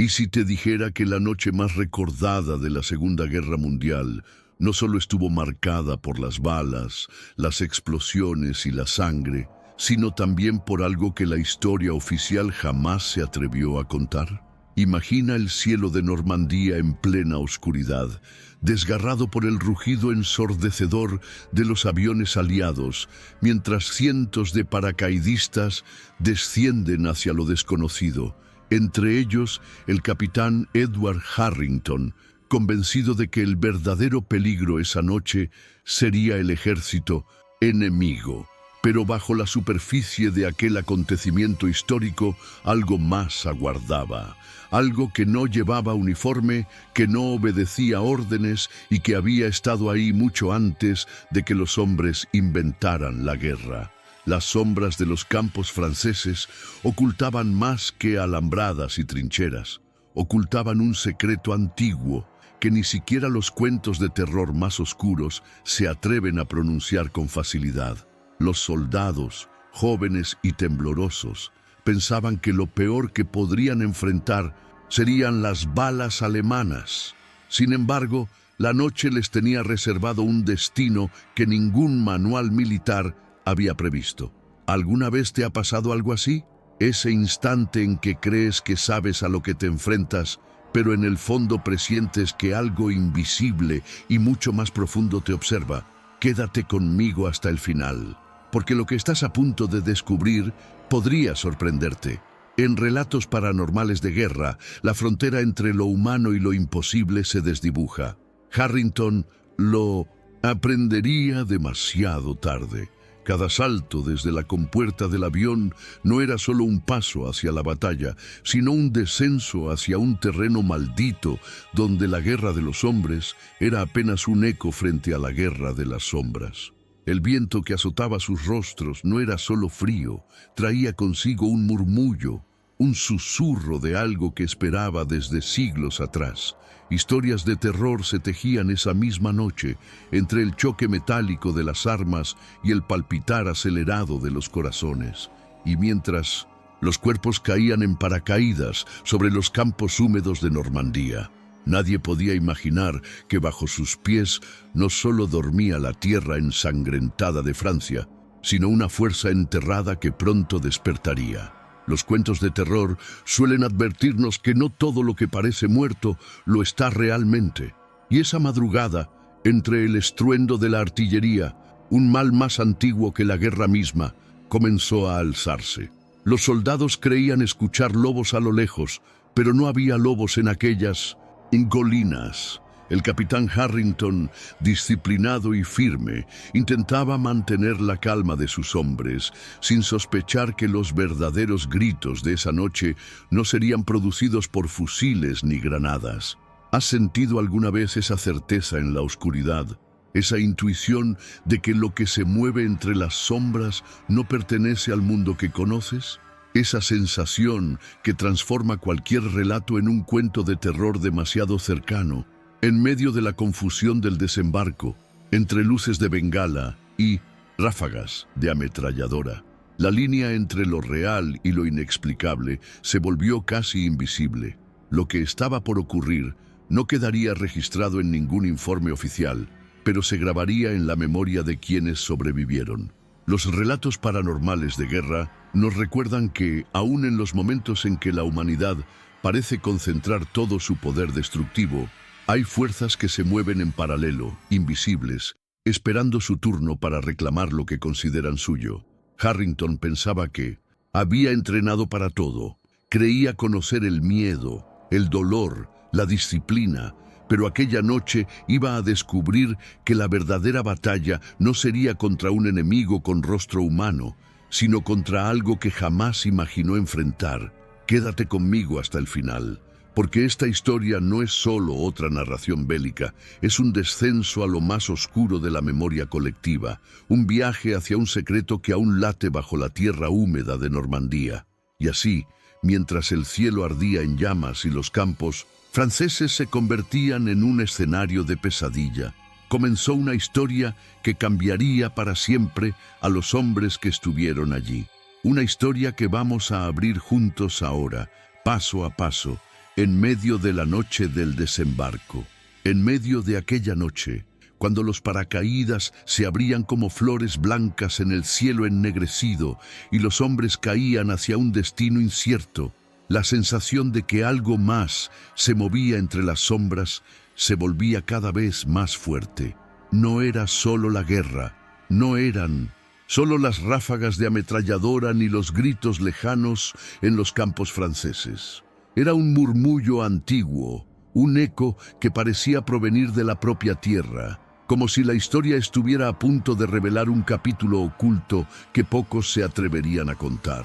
¿Y si te dijera que la noche más recordada de la Segunda Guerra Mundial no solo estuvo marcada por las balas, las explosiones y la sangre, sino también por algo que la historia oficial jamás se atrevió a contar? Imagina el cielo de Normandía en plena oscuridad, desgarrado por el rugido ensordecedor de los aviones aliados, mientras cientos de paracaidistas descienden hacia lo desconocido, entre ellos el capitán Edward Harrington, convencido de que el verdadero peligro esa noche sería el ejército enemigo. Pero bajo la superficie de aquel acontecimiento histórico, algo más aguardaba. Algo que no llevaba uniforme, que no obedecía órdenes y que había estado ahí mucho antes de que los hombres inventaran la guerra. Las sombras de los campos franceses ocultaban más que alambradas y trincheras. Ocultaban un secreto antiguo que ni siquiera los cuentos de terror más oscuros se atreven a pronunciar con facilidad. Los soldados, jóvenes y temblorosos, pensaban que lo peor que podrían enfrentar serían las balas alemanas. Sin embargo, la noche les tenía reservado un destino que ningún manual militar había previsto. ¿Alguna vez te ha pasado algo así? Ese instante en que crees que sabes a lo que te enfrentas, pero en el fondo presientes que algo invisible y mucho más profundo te observa. Quédate conmigo hasta el final, porque lo que estás a punto de descubrir podría sorprenderte. En Relatos Paranormales de Guerra, la frontera entre lo humano y lo imposible se desdibuja. Harrington lo aprendería demasiado tarde. Cada salto desde la compuerta del avión no era solo un paso hacia la batalla, sino un descenso hacia un terreno maldito donde la guerra de los hombres era apenas un eco frente a la guerra de las sombras. El viento que azotaba sus rostros no era solo frío, traía consigo un murmullo, un susurro de algo que esperaba desde siglos atrás. Historias de terror se tejían esa misma noche entre el choque metálico de las armas y el palpitar acelerado de los corazones. Y mientras los cuerpos caían en paracaídas sobre los campos húmedos de Normandía, nadie podía imaginar que bajo sus pies no solo dormía la tierra ensangrentada de Francia, sino una fuerza enterrada que pronto despertaría. Los cuentos de terror suelen advertirnos que no todo lo que parece muerto lo está realmente. Y esa madrugada, entre el estruendo de la artillería, un mal más antiguo que la guerra misma, comenzó a alzarse. Los soldados creían escuchar lobos a lo lejos, pero no había lobos en aquellas colinas. El capitán Harrington, disciplinado y firme, intentaba mantener la calma de sus hombres, sin sospechar que los verdaderos gritos de esa noche no serían producidos por fusiles ni granadas. ¿Has sentido alguna vez esa certeza en la oscuridad? Esa intuición de que lo que se mueve entre las sombras no pertenece al mundo que conoces? Esa sensación que transforma cualquier relato en un cuento de terror demasiado cercano. En medio de la confusión del desembarco, entre luces de bengala y ráfagas de ametralladora, la línea entre lo real y lo inexplicable se volvió casi invisible. Lo que estaba por ocurrir no quedaría registrado en ningún informe oficial, pero se grabaría en la memoria de quienes sobrevivieron. Los relatos paranormales de guerra nos recuerdan que, aun en los momentos en que la humanidad parece concentrar todo su poder destructivo, hay fuerzas que se mueven en paralelo, invisibles, esperando su turno para reclamar lo que consideran suyo. Harrington pensaba que había entrenado para todo. Creía conocer el miedo, el dolor, la disciplina, pero aquella noche iba a descubrir que la verdadera batalla no sería contra un enemigo con rostro humano, sino contra algo que jamás imaginó enfrentar. Quédate conmigo hasta el final. Porque esta historia no es solo otra narración bélica, es un descenso a lo más oscuro de la memoria colectiva, un viaje hacia un secreto que aún late bajo la tierra húmeda de Normandía. Y así, mientras el cielo ardía en llamas y los campos franceses se convertían en un escenario de pesadilla, comenzó una historia que cambiaría para siempre a los hombres que estuvieron allí. Una historia que vamos a abrir juntos ahora, paso a paso, En medio de la noche del desembarco, en medio de aquella noche, cuando los paracaídas se abrían como flores blancas en el cielo ennegrecido y los hombres caían hacia un destino incierto, la sensación de que algo más se movía entre las sombras se volvía cada vez más fuerte. No era solo la guerra, no eran solo las ráfagas de ametralladora ni los gritos lejanos en los campos franceses. Era un murmullo antiguo, un eco que parecía provenir de la propia tierra, como si la historia estuviera a punto de revelar un capítulo oculto que pocos se atreverían a contar.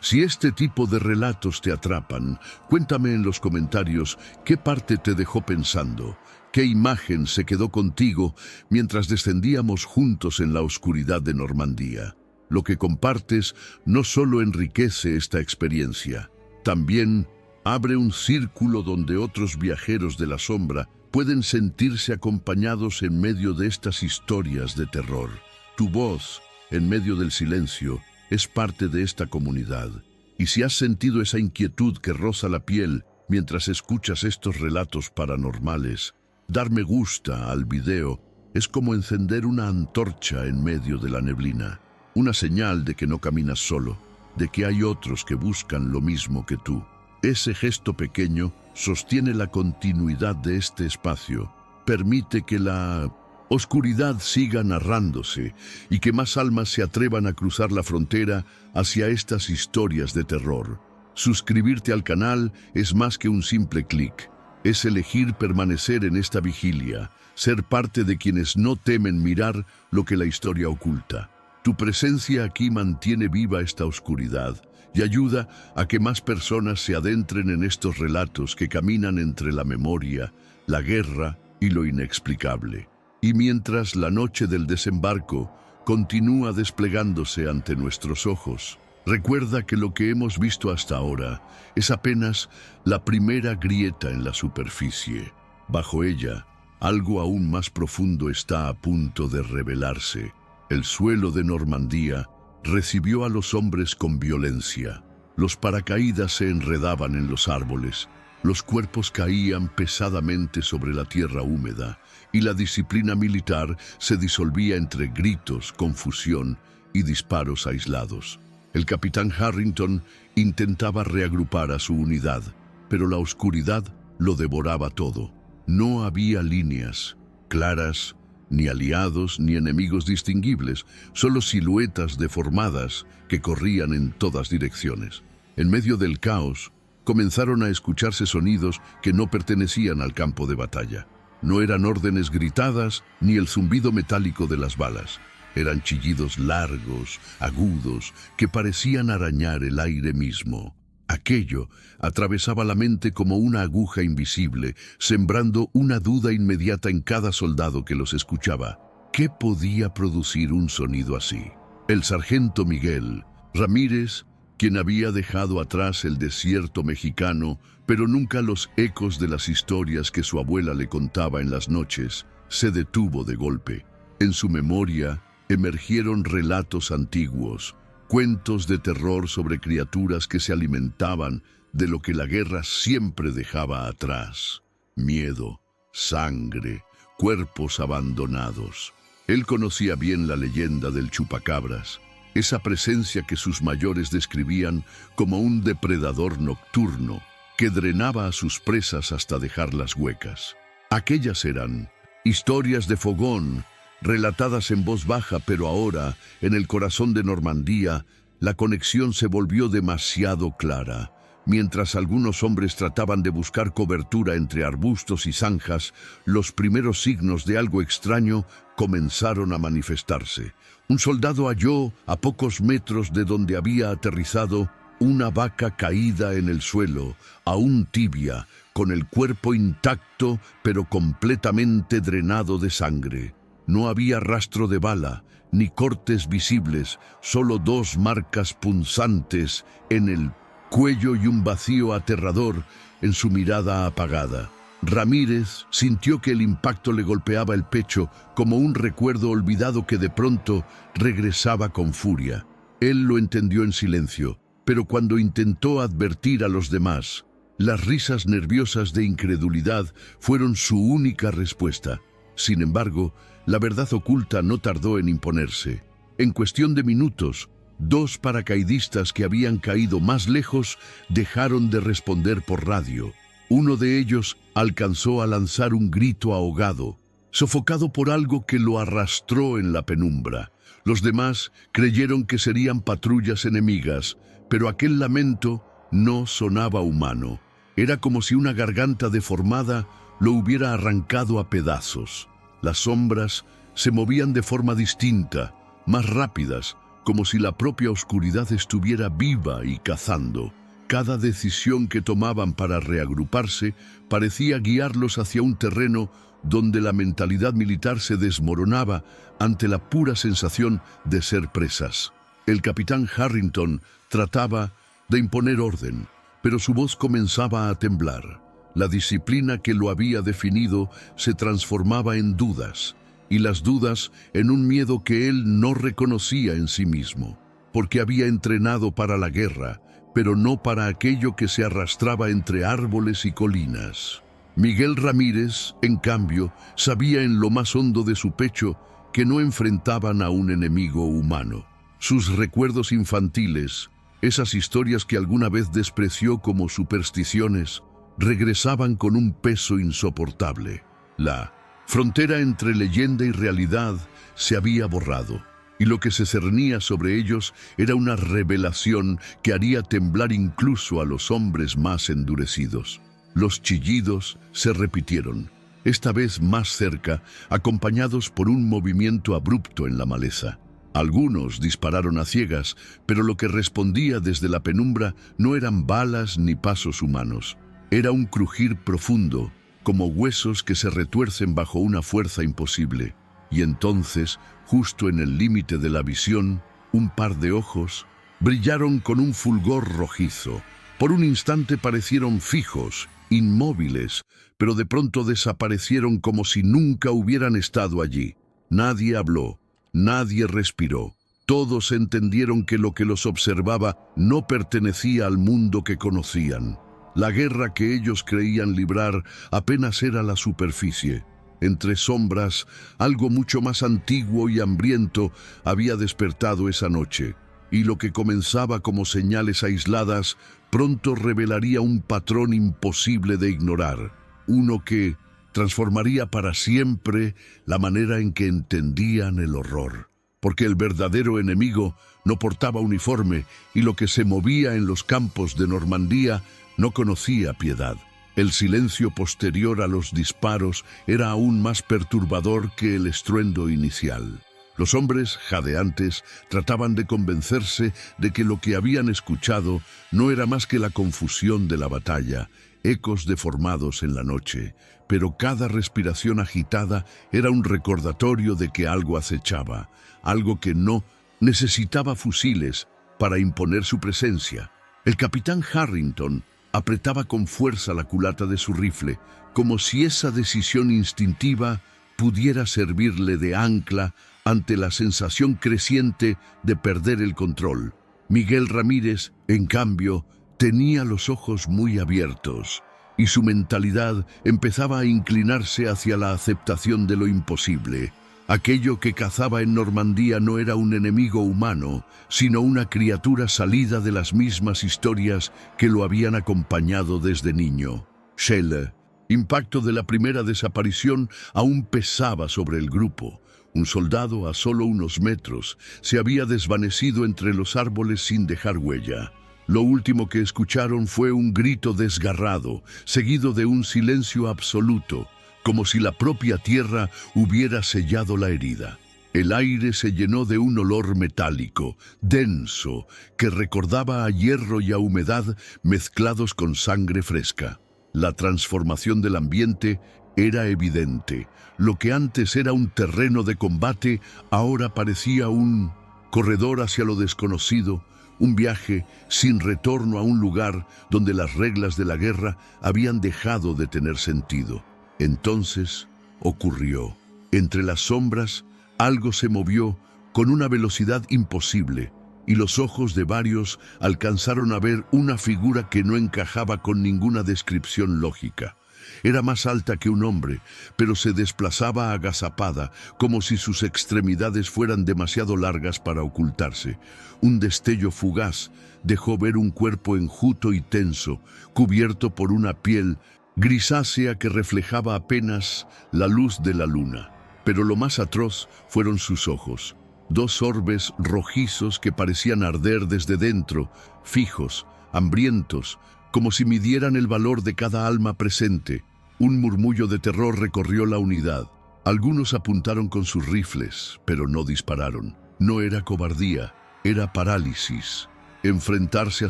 Si este tipo de relatos te atrapan, cuéntame en los comentarios qué parte te dejó pensando, qué imagen se quedó contigo mientras descendíamos juntos en la oscuridad de Normandía. Lo que compartes no solo enriquece esta experiencia, también abre un círculo donde otros viajeros de la sombra pueden sentirse acompañados en medio de estas historias de terror. Tu voz, en medio del silencio, es parte de esta comunidad. Y si has sentido esa inquietud que roza la piel mientras escuchas estos relatos paranormales, dar me gusta al video es como encender una antorcha en medio de la neblina. Una señal de que no caminas solo, de que hay otros que buscan lo mismo que tú. Ese gesto pequeño sostiene la continuidad de este espacio, permite que la oscuridad siga narrándose y que más almas se atrevan a cruzar la frontera hacia estas historias de terror. Suscribirte al canal es más que un simple clic, es elegir permanecer en esta vigilia, ser parte de quienes no temen mirar lo que la historia oculta. Tu presencia aquí mantiene viva esta oscuridad y ayuda a que más personas se adentren en estos relatos que caminan entre la memoria, la guerra y lo inexplicable. Y mientras la noche del desembarco continúa desplegándose ante nuestros ojos, recuerda que lo que hemos visto hasta ahora es apenas la primera grieta en la superficie. Bajo ella, algo aún más profundo está a punto de revelarse. El suelo de Normandía recibió a los hombres con violencia. Los paracaídas se enredaban en los árboles, los cuerpos caían pesadamente sobre la tierra húmeda y la disciplina militar se disolvía entre gritos, confusión y disparos aislados. El capitán Harrington intentaba reagrupar a su unidad, pero la oscuridad lo devoraba todo. No había líneas claras, ni aliados ni enemigos distinguibles, solo siluetas deformadas que corrían en todas direcciones. En medio del caos, comenzaron a escucharse sonidos que no pertenecían al campo de batalla. No eran órdenes gritadas ni el zumbido metálico de las balas. Eran chillidos largos, agudos, que parecían arañar el aire mismo. Aquello atravesaba la mente como una aguja invisible, sembrando una duda inmediata en cada soldado que los escuchaba. ¿Qué podía producir un sonido así? El sargento Miguel Ramírez, quien había dejado atrás el desierto mexicano, pero nunca los ecos de las historias que su abuela le contaba en las noches, se detuvo de golpe. En su memoria emergieron relatos antiguos, cuentos de terror sobre criaturas que se alimentaban de lo que la guerra siempre dejaba atrás. Miedo, sangre, cuerpos abandonados. Él conocía bien la leyenda del chupacabras, esa presencia que sus mayores describían como un depredador nocturno que drenaba a sus presas hasta dejarlas huecas. Aquellas eran historias de fogón, relatadas en voz baja, pero ahora, en el corazón de Normandía, la conexión se volvió demasiado clara. Mientras algunos hombres trataban de buscar cobertura entre arbustos y zanjas, los primeros signos de algo extraño comenzaron a manifestarse. Un soldado halló, a pocos metros de donde había aterrizado, una vaca caída en el suelo, aún tibia, con el cuerpo intacto, pero completamente drenado de sangre. No había rastro de bala, ni cortes visibles, solo dos marcas punzantes en el cuello y un vacío aterrador en su mirada apagada. Ramírez sintió que el impacto le golpeaba el pecho como un recuerdo olvidado que de pronto regresaba con furia. Él lo entendió en silencio, pero cuando intentó advertir a los demás, Las risas nerviosas de incredulidad fueron su única respuesta. Sin embargo, la verdad oculta no tardó en imponerse. En cuestión de minutos, 2 paracaidistas que habían caído más lejos dejaron de responder por radio. Uno de ellos alcanzó a lanzar un grito ahogado, sofocado por algo que lo arrastró en la penumbra. Los demás creyeron que serían patrullas enemigas, pero aquel lamento no sonaba humano. Era como si una garganta deformada lo hubiera arrancado a pedazos. Las sombras se movían de forma distinta, más rápidas, como si la propia oscuridad estuviera viva y cazando. Cada decisión que tomaban para reagruparse parecía guiarlos hacia un terreno donde la mentalidad militar se desmoronaba ante la pura sensación de ser presas. El capitán Harrington trataba de imponer orden, pero su voz comenzaba a temblar. La disciplina que lo había definido se transformaba en dudas, y las dudas en un miedo que él no reconocía en sí mismo, porque había entrenado para la guerra, pero no para aquello que se arrastraba entre árboles y colinas. Miguel Ramírez, en cambio, sabía en lo más hondo de su pecho que no enfrentaban a un enemigo humano. Sus recuerdos infantiles, esas historias que alguna vez despreció como supersticiones, regresaban con un peso insoportable. La frontera entre leyenda y realidad se había borrado, y lo que se cernía sobre ellos era una revelación que haría temblar incluso a los hombres más endurecidos. Los chillidos se repitieron, esta vez más cerca, acompañados por un movimiento abrupto en la maleza. Algunos dispararon a ciegas, pero lo que respondía desde la penumbra no eran balas ni pasos humanos. Era un crujir profundo, como huesos que se retuercen bajo una fuerza imposible. Y entonces, justo en el límite de la visión, un par de ojos brillaron con un fulgor rojizo. Por un instante parecieron fijos, inmóviles, pero de pronto desaparecieron como si nunca hubieran estado allí. Nadie habló, nadie respiró. Todos entendieron que lo que los observaba no pertenecía al mundo que conocían. La guerra que ellos creían librar apenas era la superficie. Entre sombras, algo mucho más antiguo y hambriento había despertado esa noche, y lo que comenzaba como señales aisladas pronto revelaría un patrón imposible de ignorar, uno que transformaría para siempre la manera en que entendían el horror. Porque el verdadero enemigo no portaba uniforme y lo que se movía en los campos de Normandía no conocía piedad. El silencio posterior a los disparos era aún más perturbador que el estruendo inicial. Los hombres jadeantes trataban de convencerse de que lo que habían escuchado no era más que la confusión de la batalla, ecos deformados en la noche, pero cada respiración agitada era un recordatorio de que algo acechaba, algo que no necesitaba fusiles para imponer su presencia. El capitán Harrington apretaba con fuerza la culata de su rifle, como si esa decisión instintiva pudiera servirle de ancla ante la sensación creciente de perder el control. Miguel Ramírez, en cambio, tenía los ojos muy abiertos, y su mentalidad empezaba a inclinarse hacia la aceptación de lo imposible. Aquello que cazaba en Normandía no era un enemigo humano, sino una criatura salida de las mismas historias que lo habían acompañado desde niño. Schelle, impacto de la primera desaparición, aún pesaba sobre el grupo. Un soldado a solo unos metros se había desvanecido entre los árboles sin dejar huella. Lo último que escucharon fue un grito desgarrado, seguido de un silencio absoluto, como si la propia tierra hubiera sellado la herida. El aire se llenó de un olor metálico, denso, que recordaba a hierro y a humedad mezclados con sangre fresca. La transformación del ambiente era evidente. Lo que antes era un terreno de combate, ahora parecía un corredor hacia lo desconocido, un viaje sin retorno a un lugar donde las reglas de la guerra habían dejado de tener sentido. Entonces ocurrió. Entre las sombras, algo se movió con una velocidad imposible. y los ojos de varios alcanzaron a ver una figura que no encajaba con ninguna descripción lógica. Era más alta que un hombre, pero se desplazaba agazapada, como si sus extremidades fueran demasiado largas para ocultarse. Un destello fugaz dejó ver un cuerpo enjuto y tenso, cubierto por una piel grisácea que reflejaba apenas la luz de la luna. Pero lo más atroz fueron sus ojos, dos orbes rojizos que parecían arder desde dentro, fijos, hambrientos, como si midieran el valor de cada alma presente. Un murmullo de terror recorrió la unidad. Algunos apuntaron con sus rifles, pero no dispararon. No era cobardía, era parálisis. Enfrentarse a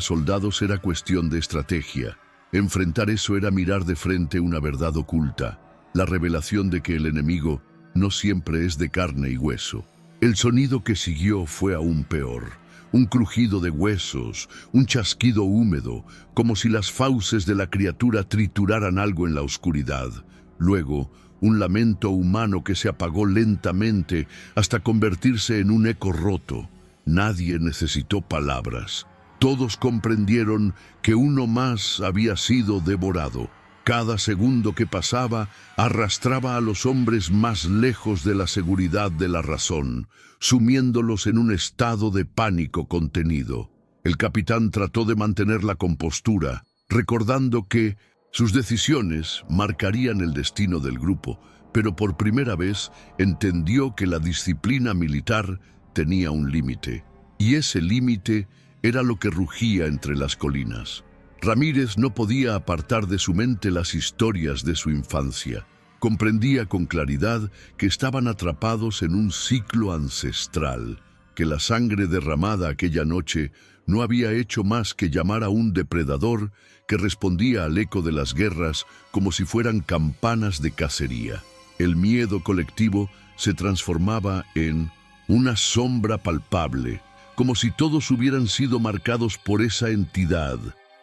soldados era cuestión de estrategia. Enfrentar eso era mirar de frente una verdad oculta, la revelación de que el enemigo no siempre es de carne y hueso. El sonido que siguió fue aún peor. Un crujido de huesos, un chasquido húmedo, como si las fauces de la criatura trituraran algo en la oscuridad. Luego, un lamento humano que se apagó lentamente hasta convertirse en un eco roto. Nadie necesitó palabras. Todos comprendieron que uno más había sido devorado. Cada segundo que pasaba arrastraba a los hombres más lejos de la seguridad de la razón, sumiéndolos en un estado de pánico contenido. El capitán trató de mantener la compostura, recordando que sus decisiones marcarían el destino del grupo, pero por primera vez entendió que la disciplina militar tenía un límite, y ese límite era lo que rugía entre las colinas. Ramírez no podía apartar de su mente las historias de su infancia. Comprendía con claridad que estaban atrapados en un ciclo ancestral, que la sangre derramada aquella noche no había hecho más que llamar a un depredador que respondía al eco de las guerras como si fueran campanas de cacería. El miedo colectivo se transformaba en una sombra palpable, como si todos hubieran sido marcados por esa entidad.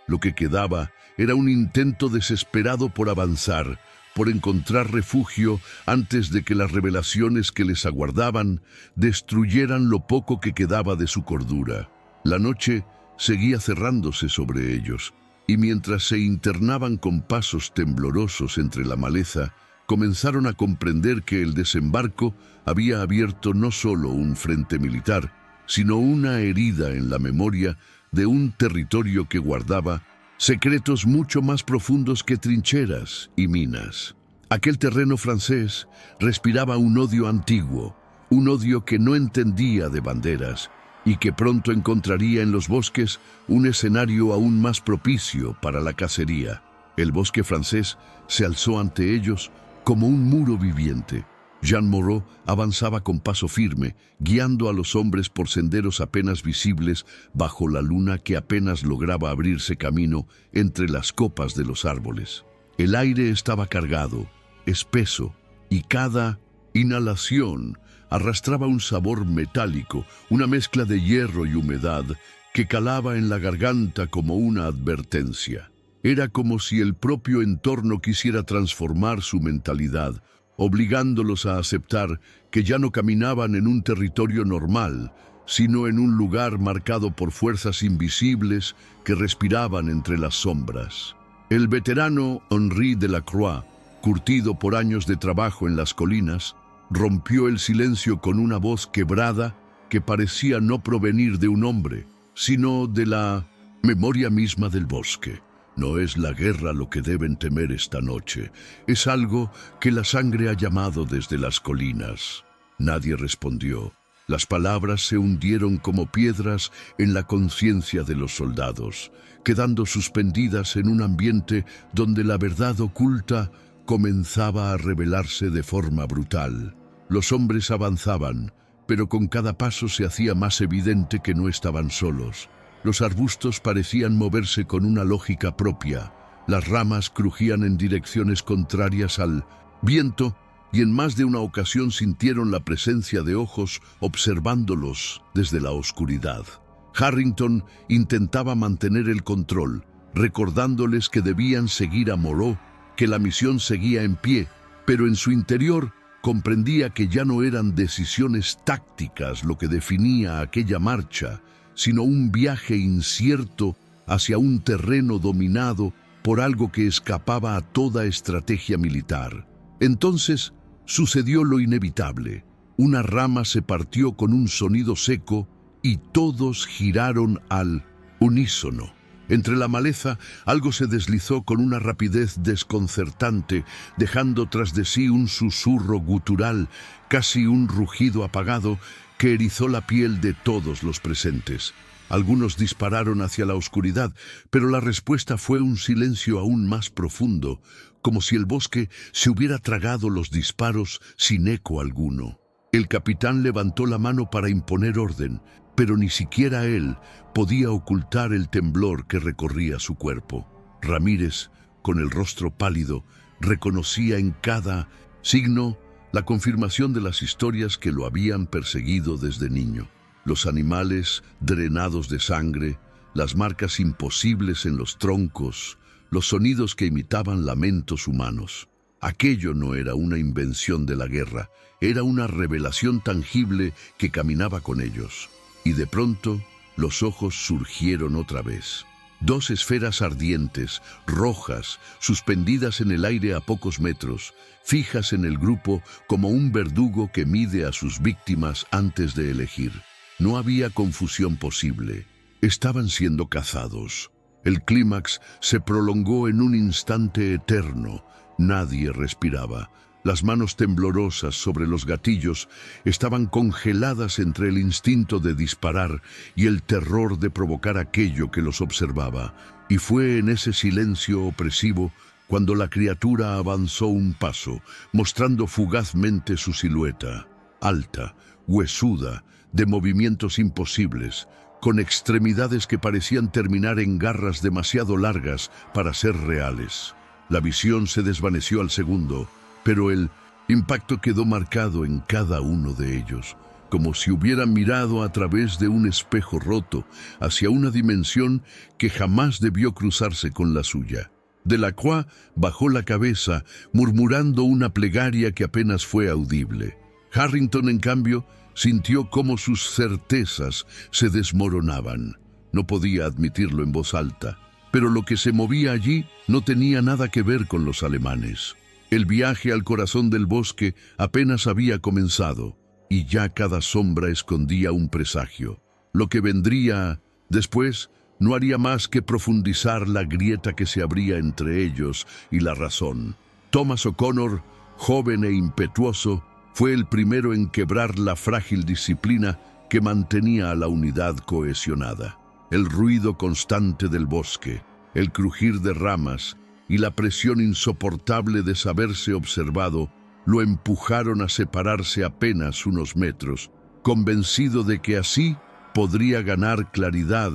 Lo que quedaba era un intento desesperado por avanzar, por encontrar refugio antes de que las revelaciones que les aguardaban destruyeran lo poco que quedaba de su cordura. La noche seguía cerrándose sobre ellos, y mientras se internaban con pasos temblorosos entre la maleza, comenzaron a comprender que el desembarco había abierto no solo un frente militar, sino una herida en la memoria de un territorio que guardaba secretos mucho más profundos que trincheras y minas. Aquel terreno francés respiraba un odio antiguo, un odio que no entendía de banderas y que pronto encontraría en los bosques un escenario aún más propicio para la cacería. El bosque francés se alzó ante ellos como un muro viviente. Jean Moreau avanzaba con paso firme, guiando a los hombres por senderos apenas visibles bajo la luna que apenas lograba abrirse camino entre las copas de los árboles. El aire estaba cargado, espeso, y cada inhalación arrastraba un sabor metálico, una mezcla de hierro y humedad que calaba en la garganta como una advertencia. Era como si el propio entorno quisiera transformar su mentalidad, obligándolos a aceptar que ya no caminaban en un territorio normal, sino en un lugar marcado por fuerzas invisibles que respiraban entre las sombras. El veterano Henri Delacroix, curtido por años de trabajo en las colinas, rompió el silencio con una voz quebrada que parecía no provenir de un hombre, sino de la memoria misma del bosque. No es la guerra lo que deben temer esta noche, es algo que la sangre ha llamado desde las colinas. Nadie respondió. Las palabras se hundieron como piedras en la conciencia de los soldados, quedando suspendidas en un ambiente donde la verdad oculta comenzaba a revelarse de forma brutal. Los hombres avanzaban, pero con cada paso se hacía más evidente que no estaban solos. Los arbustos parecían moverse con una lógica propia. Las ramas crujían en direcciones contrarias al viento y en más de una ocasión sintieron la presencia de ojos observándolos desde la oscuridad. Harrington intentaba mantener el control, recordándoles que debían seguir a Moreau, que la misión seguía en pie, pero en su interior comprendía que ya no eran decisiones tácticas lo que definía aquella marcha, sino un viaje incierto hacia un terreno dominado por algo que escapaba a toda estrategia militar. Entonces sucedió lo inevitable. Una rama se partió con un sonido seco y todos giraron al unísono. Entre la maleza, algo se deslizó con una rapidez desconcertante, dejando tras de sí un susurro gutural, casi un rugido apagado, que erizó la piel de todos los presentes. Algunos dispararon hacia la oscuridad, pero la respuesta fue un silencio aún más profundo, como si el bosque se hubiera tragado los disparos sin eco alguno. El capitán levantó la mano para imponer orden, pero ni siquiera él podía ocultar el temblor que recorría su cuerpo. Ramírez, con el rostro pálido, reconocía en cada signo la confirmación de las historias que lo habían perseguido desde niño. Los animales drenados de sangre, las marcas imposibles en los troncos, los sonidos que imitaban lamentos humanos. Aquello no era una invención de la guerra, era una revelación tangible que caminaba con ellos. Y de pronto, los ojos surgieron otra vez. Dos esferas ardientes, rojas, suspendidas en el aire a pocos metros, fijas en el grupo como un verdugo que mide a sus víctimas antes de elegir. No había confusión posible. Estaban siendo cazados. El clímax se prolongó en un instante eterno. Nadie respiraba. Las manos temblorosas sobre los gatillos estaban congeladas entre el instinto de disparar y el terror de provocar aquello que los observaba. Y fue en ese silencio opresivo cuando la criatura avanzó un paso, mostrando fugazmente su silueta, alta, huesuda, de movimientos imposibles, con extremidades que parecían terminar en garras demasiado largas para ser reales. La visión se desvaneció al segundo, pero el impacto quedó marcado en cada uno de ellos, como si hubieran mirado a través de un espejo roto hacia una dimensión que jamás debió cruzarse con la suya. Delacroix bajó la cabeza, murmurando una plegaria que apenas fue audible. Harrington, en cambio, sintió cómo sus certezas se desmoronaban. No podía admitirlo en voz alta, pero lo que se movía allí no tenía nada que ver con los alemanes. El viaje al corazón del bosque apenas había comenzado, y ya cada sombra escondía un presagio. Lo que vendría después no haría más que profundizar la grieta que se abría entre ellos y la razón. Thomas O'Connor, joven e impetuoso, fue el primero en quebrar la frágil disciplina que mantenía a la unidad cohesionada. El ruido constante del bosque, el crujir de ramas y la presión insoportable de saberse observado lo empujaron a separarse apenas unos metros, convencido de que así podría ganar claridad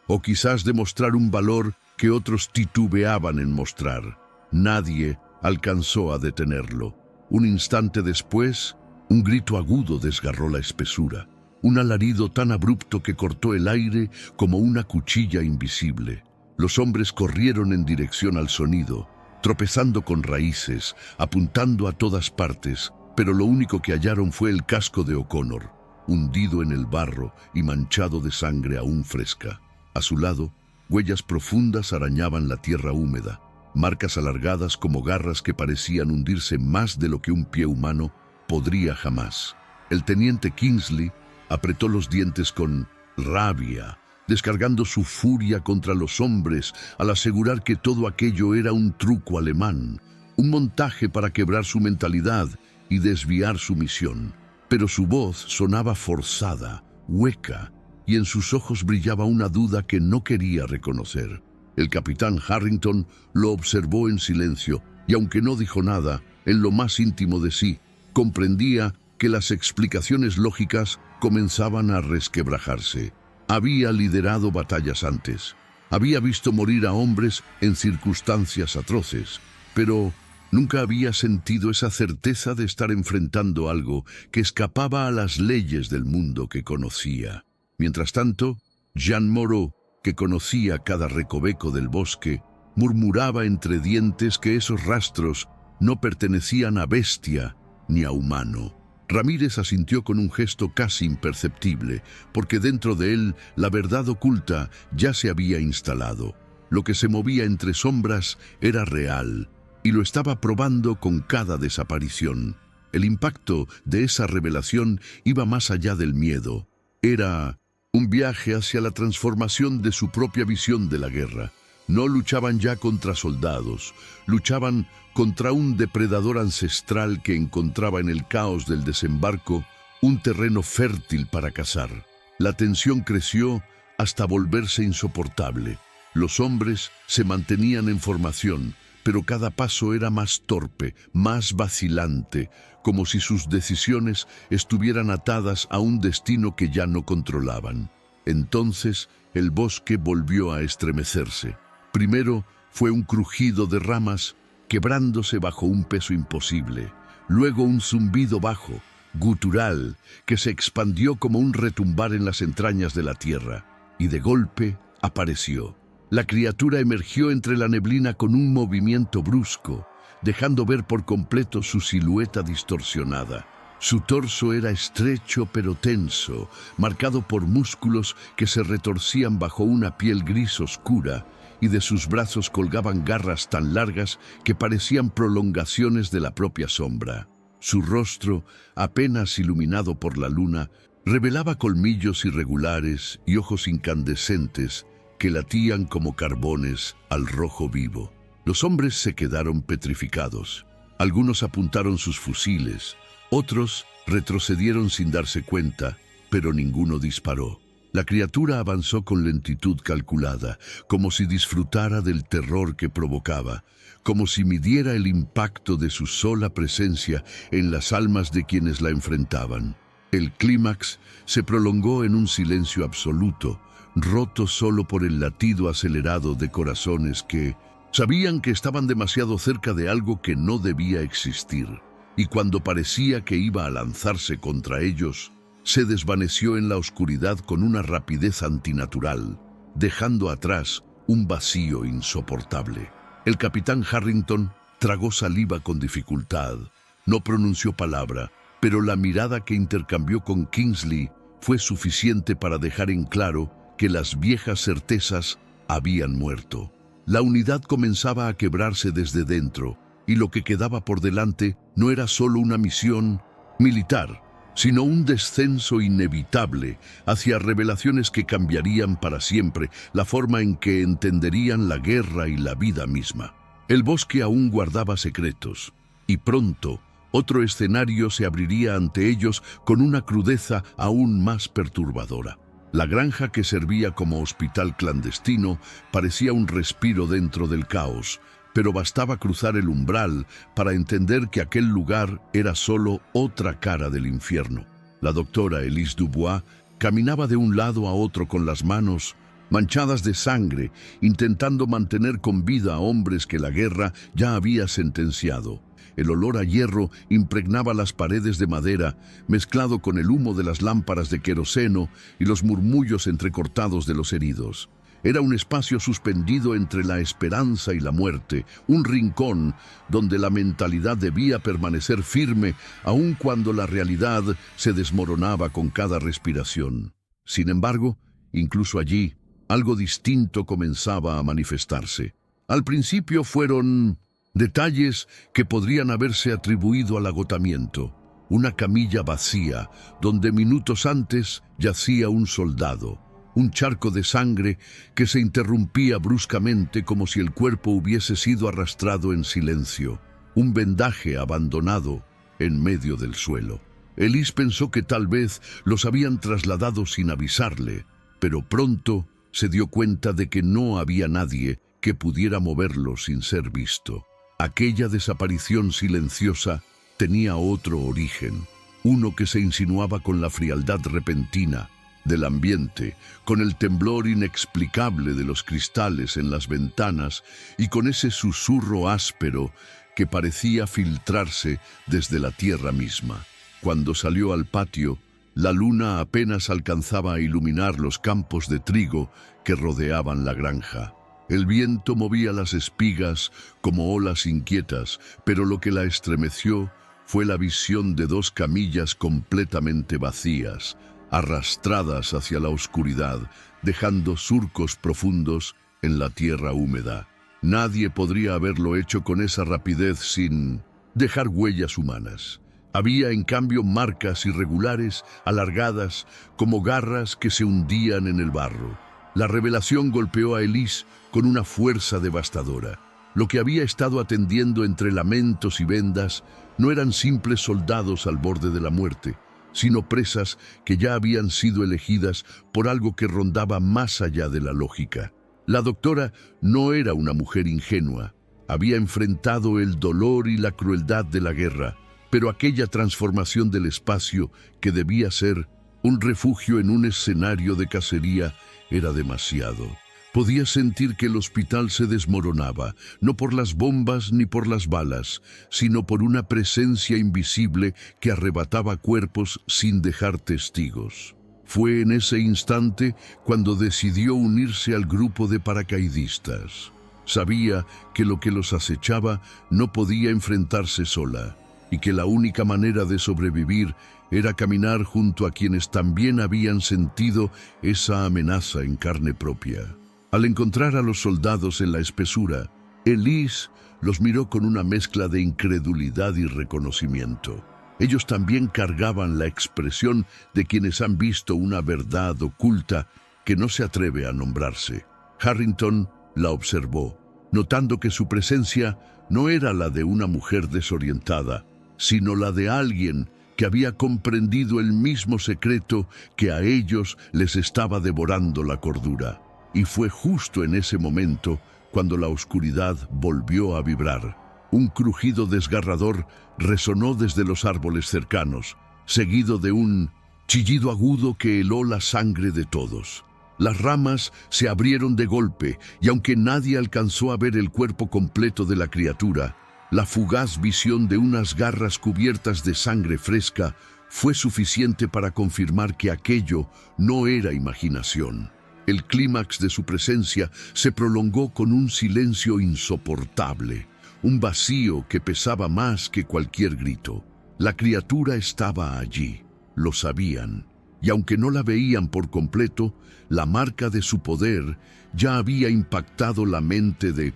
o quizás demostrar un valor que otros titubeaban en mostrar. Nadie alcanzó a detenerlo. Un instante después, un grito agudo desgarró la espesura, un alarido tan abrupto que cortó el aire como una cuchilla invisible. Los hombres corrieron en dirección al sonido, tropezando con raíces, apuntando a todas partes, pero lo único que hallaron fue el casco de O'Connor, hundido en el barro y manchado de sangre aún fresca. A su lado, huellas profundas arañaban la tierra húmeda, marcas alargadas como garras que parecían hundirse más de lo que un pie humano podría jamás. El teniente Kingsley apretó los dientes con rabia, descargando su furia contra los hombres al asegurar que todo aquello era un truco alemán, un montaje para quebrar su mentalidad y desviar su misión. Pero su voz sonaba forzada, hueca, y en sus ojos brillaba una duda que no quería reconocer. El capitán Harrington lo observó en silencio, y aunque no dijo nada, en lo más íntimo de sí, comprendía que las explicaciones lógicas comenzaban a resquebrajarse. Había liderado batallas antes, había visto morir a hombres en circunstancias atroces, pero nunca había sentido esa certeza de estar enfrentando algo que escapaba a las leyes del mundo que conocía. Mientras tanto, Jean Moreau, que conocía cada recoveco del bosque, murmuraba entre dientes que esos rastros no pertenecían a bestia ni a humano. Ramírez asintió con un gesto casi imperceptible, porque dentro de él la verdad oculta ya se había instalado. Lo que se movía entre sombras era real, y lo estaba probando con cada desaparición. El impacto de esa revelación iba más allá del miedo. Era un viaje hacia la transformación de su propia visión de la guerra. No luchaban ya contra soldados, luchaban contra un depredador ancestral que encontraba en el caos del desembarco un terreno fértil para cazar. La tensión creció hasta volverse insoportable. Los hombres se mantenían en formación, pero cada paso era más torpe, más vacilante, como si sus decisiones estuvieran atadas a un destino que ya no controlaban. Entonces el bosque volvió a estremecerse. Primero fue un crujido de ramas quebrándose bajo un peso imposible. Luego un zumbido bajo, gutural, que se expandió como un retumbar en las entrañas de la tierra. Y de golpe apareció. La criatura emergió entre la neblina con un movimiento brusco, dejando ver por completo su silueta distorsionada. Su torso era estrecho pero tenso, marcado por músculos que se retorcían bajo una piel gris oscura, y de sus brazos colgaban garras tan largas que parecían prolongaciones de la propia sombra. Su rostro, apenas iluminado por la luna, revelaba colmillos irregulares y ojos incandescentes que latían como carbones al rojo vivo. Los hombres se quedaron petrificados. Algunos apuntaron sus fusiles, otros retrocedieron sin darse cuenta, pero ninguno disparó. La criatura avanzó con lentitud calculada, como si disfrutara del terror que provocaba, como si midiera el impacto de su sola presencia en las almas de quienes la enfrentaban. El clímax se prolongó en un silencio absoluto, roto solo por el latido acelerado de corazones que sabían que estaban demasiado cerca de algo que no debía existir, y cuando parecía que iba a lanzarse contra ellos, se desvaneció en la oscuridad con una rapidez antinatural, dejando atrás un vacío insoportable. El capitán Harrington tragó saliva con dificultad. No pronunció palabra, pero la mirada que intercambió con Kingsley fue suficiente para dejar en claro que las viejas certezas habían muerto. La unidad comenzaba a quebrarse desde dentro, y lo que quedaba por delante no era solo una misión militar, sino un descenso inevitable hacia revelaciones que cambiarían para siempre la forma en que entenderían la guerra y la vida misma. El bosque aún guardaba secretos, y pronto otro escenario se abriría ante ellos con una crudeza aún más perturbadora. La granja que servía como hospital clandestino parecía un respiro dentro del caos, pero bastaba cruzar el umbral para entender que aquel lugar era solo otra cara del infierno. La doctora Elise Dubois caminaba de un lado a otro con las manos manchadas de sangre, intentando mantener con vida a hombres que la guerra ya había sentenciado. El olor a hierro impregnaba las paredes de madera, mezclado con el humo de las lámparas de queroseno y los murmullos entrecortados de los heridos. Era un espacio suspendido entre la esperanza y la muerte, un rincón donde la mentalidad debía permanecer firme, aun cuando la realidad se desmoronaba con cada respiración. Sin embargo, incluso allí, algo distinto comenzaba a manifestarse. Al principio fueron detalles que podrían haberse atribuido al agotamiento. Una camilla vacía, donde minutos antes yacía un soldado. Un charco de sangre que se interrumpía bruscamente como si el cuerpo hubiese sido arrastrado en silencio. Un vendaje abandonado en medio del suelo. Elise pensó que tal vez los habían trasladado sin avisarle, pero pronto se dio cuenta de que no había nadie que pudiera moverlo sin ser visto. Aquella desaparición silenciosa tenía otro origen, uno que se insinuaba con la frialdad repentina del ambiente, con el temblor inexplicable de los cristales en las ventanas y con ese susurro áspero que parecía filtrarse desde la tierra misma. Cuando salió al patio, la luna apenas alcanzaba a iluminar los campos de trigo que rodeaban la granja. El viento movía las espigas como olas inquietas, pero lo que la estremeció fue la visión de dos camillas completamente vacías, arrastradas hacia la oscuridad, dejando surcos profundos en la tierra húmeda. Nadie podría haberlo hecho con esa rapidez sin dejar huellas humanas. Había, en cambio, marcas irregulares, alargadas, como garras que se hundían en el barro. La revelación golpeó a Elise con una fuerza devastadora. Lo que había estado atendiendo entre lamentos y vendas no eran simples soldados al borde de la muerte, sino presas que ya habían sido elegidas por algo que rondaba más allá de la lógica. La doctora no era una mujer ingenua. Había enfrentado el dolor y la crueldad de la guerra, pero aquella transformación del espacio que debía ser un refugio en un escenario de cacería era demasiado. Podía sentir que el hospital se desmoronaba, no por las bombas ni por las balas, sino por una presencia invisible que arrebataba cuerpos sin dejar testigos. Fue en ese instante cuando decidió unirse al grupo de paracaidistas. Sabía que lo que los acechaba no podía enfrentarse sola, y que la única manera de sobrevivir era caminar junto a quienes también habían sentido esa amenaza en carne propia. Al encontrar a los soldados en la espesura, Elise los miró con una mezcla de incredulidad y reconocimiento. Ellos también cargaban la expresión de quienes han visto una verdad oculta que no se atreve a nombrarse. Harrington la observó, notando que su presencia no era la de una mujer desorientada, sino la de alguien que había comprendido el mismo secreto que a ellos les estaba devorando la cordura. Y fue justo en ese momento cuando la oscuridad volvió a vibrar. Un crujido desgarrador resonó desde los árboles cercanos, seguido de un chillido agudo que heló la sangre de todos. Las ramas se abrieron de golpe, y aunque nadie alcanzó a ver el cuerpo completo de la criatura, la fugaz visión de unas garras cubiertas de sangre fresca fue suficiente para confirmar que aquello no era imaginación. El clímax de su presencia se prolongó con un silencio insoportable, un vacío que pesaba más que cualquier grito. La criatura estaba allí, lo sabían, y aunque no la veían por completo, la marca de su poder ya había impactado la mente de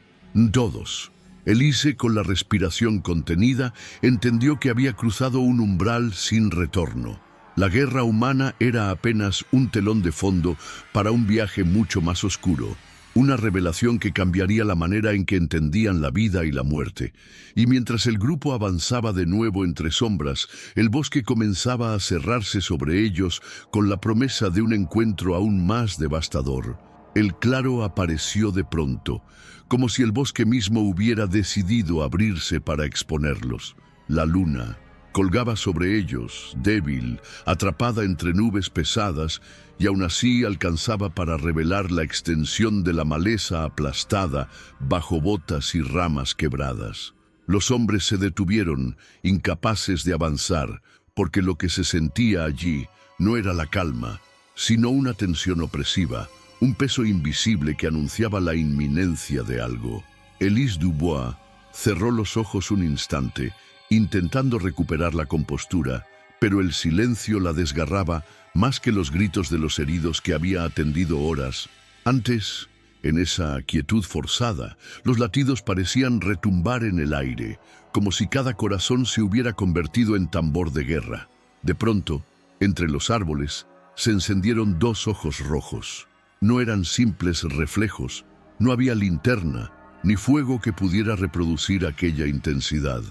todos. Elise, con la respiración contenida, entendió que había cruzado un umbral sin retorno. La guerra humana era apenas un telón de fondo para un viaje mucho más oscuro, una revelación que cambiaría la manera en que entendían la vida y la muerte. Y mientras el grupo avanzaba de nuevo entre sombras, el bosque comenzaba a cerrarse sobre ellos con la promesa de un encuentro aún más devastador. El claro apareció de pronto, como si el bosque mismo hubiera decidido abrirse para exponerlos. La luna colgaba sobre ellos, débil, atrapada entre nubes pesadas, y aún así alcanzaba para revelar la extensión de la maleza aplastada bajo botas y ramas quebradas. Los hombres se detuvieron, incapaces de avanzar, porque lo que se sentía allí no era la calma, sino una tensión opresiva, un peso invisible que anunciaba la inminencia de algo. Elise Dubois cerró los ojos un instante, intentando recuperar la compostura, pero el silencio la desgarraba más que los gritos de los heridos que había atendido horas. Antes, en esa quietud forzada, los latidos parecían retumbar en el aire, como si cada corazón se hubiera convertido en tambor de guerra. De pronto, entre los árboles, se encendieron dos ojos rojos. No eran simples reflejos, no había linterna, ni fuego que pudiera reproducir aquella intensidad.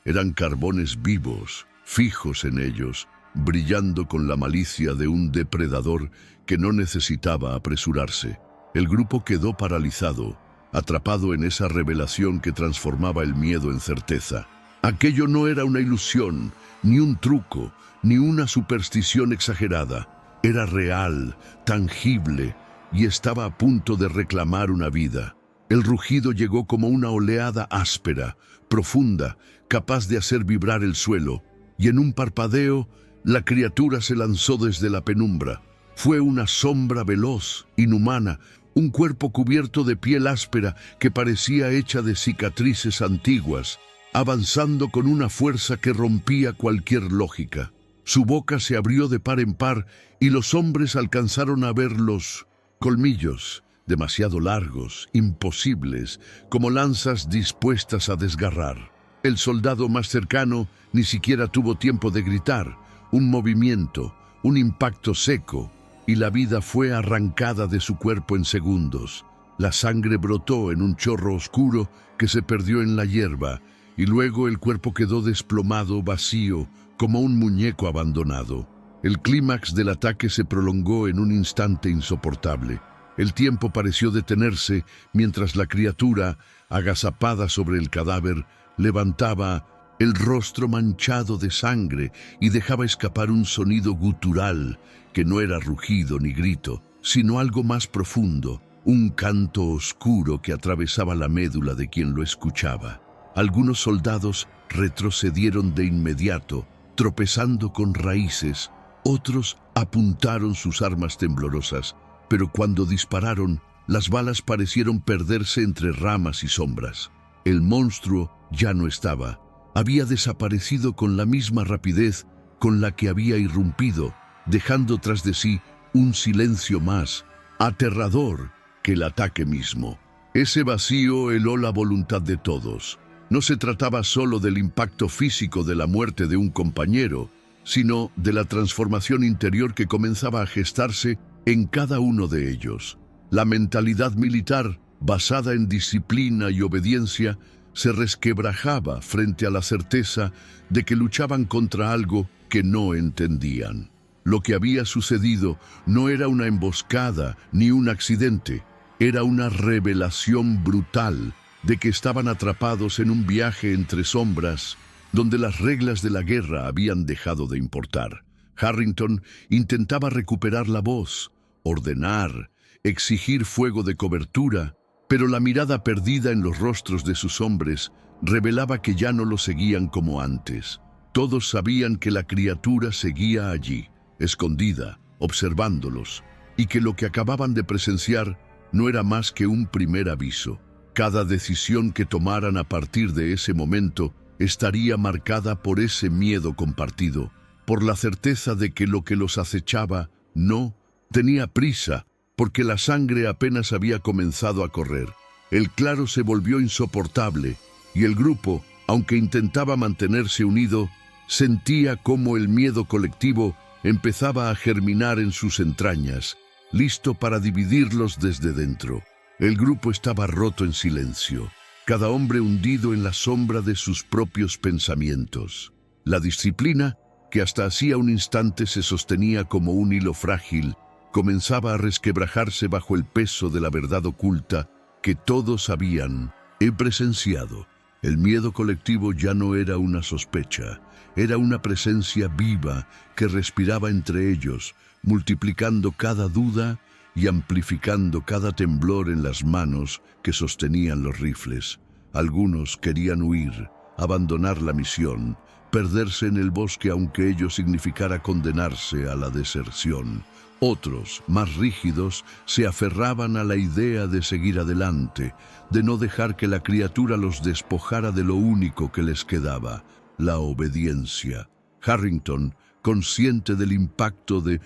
Eran carbones vivos, fijos en ellos, brillando con la malicia de un depredador que no necesitaba apresurarse. El grupo quedó paralizado, atrapado en esa revelación que transformaba el miedo en certeza. Aquello no era una ilusión, ni un truco, ni una superstición exagerada. Era real, tangible, y estaba a punto de reclamar una vida. El rugido llegó como una oleada áspera, profunda, capaz de hacer vibrar el suelo, y en un parpadeo, la criatura se lanzó desde la penumbra. Fue una sombra veloz, inhumana, un cuerpo cubierto de piel áspera que parecía hecha de cicatrices antiguas, avanzando con una fuerza que rompía cualquier lógica. Su boca se abrió de par en par y los hombres alcanzaron a ver los colmillos, demasiado largos, imposibles, como lanzas dispuestas a desgarrar. El soldado más cercano ni siquiera tuvo tiempo de gritar. Un movimiento, un impacto seco, y la vida fue arrancada de su cuerpo en segundos. La sangre brotó en un chorro oscuro que se perdió en la hierba, y luego el cuerpo quedó desplomado, vacío, como un muñeco abandonado. El clímax del ataque se prolongó en un instante insoportable. El tiempo pareció detenerse mientras la criatura, agazapada sobre el cadáver, levantaba el rostro manchado de sangre y dejaba escapar un sonido gutural que no era rugido ni grito, sino algo más profundo, un canto oscuro que atravesaba la médula de quien lo escuchaba. Algunos soldados retrocedieron de inmediato, tropezando con raíces. Otros apuntaron sus armas temblorosas, pero cuando dispararon, las balas parecieron perderse entre ramas y sombras. El monstruo ya no estaba. Había desaparecido con la misma rapidez con la que había irrumpido, dejando tras de sí un silencio más aterrador que el ataque mismo. Ese vacío heló la voluntad de todos. No se trataba solo del impacto físico de la muerte de un compañero, sino de la transformación interior que comenzaba a gestarse en cada uno de ellos. La mentalidad militar, basada en disciplina y obediencia, se resquebrajaba frente a la certeza de que luchaban contra algo que no entendían. Lo que había sucedido no era una emboscada ni un accidente, era una revelación brutal de que estaban atrapados en un viaje entre sombras donde las reglas de la guerra habían dejado de importar. Harrington intentaba recuperar la voz, ordenar, exigir fuego de cobertura, pero la mirada perdida en los rostros de sus hombres revelaba que ya no lo seguían como antes. Todos sabían que la criatura seguía allí, escondida, observándolos, y que lo que acababan de presenciar no era más que un primer aviso. Cada decisión que tomaran a partir de ese momento estaría marcada por ese miedo compartido, por la certeza de que lo que los acechaba no tenía prisa, porque la sangre apenas había comenzado a correr. El claro se volvió insoportable, y el grupo, aunque intentaba mantenerse unido, sentía cómo el miedo colectivo empezaba a germinar en sus entrañas, listo para dividirlos desde dentro. El grupo estaba roto en silencio, cada hombre hundido en la sombra de sus propios pensamientos. La disciplina, que hasta hacía un instante se sostenía como un hilo frágil, comenzaba a resquebrajarse bajo el peso de la verdad oculta que todos habían presenciado. El miedo colectivo ya no era una sospecha, era una presencia viva que respiraba entre ellos, multiplicando cada duda y amplificando cada temblor en las manos que sostenían los rifles. Algunos querían huir, abandonar la misión, perderse en el bosque aunque ello significara condenarse a la deserción. Otros, más rígidos, se aferraban a la idea de seguir adelante, de no dejar que la criatura los despojara de lo único que les quedaba, la obediencia. Harrington, consciente del impacto de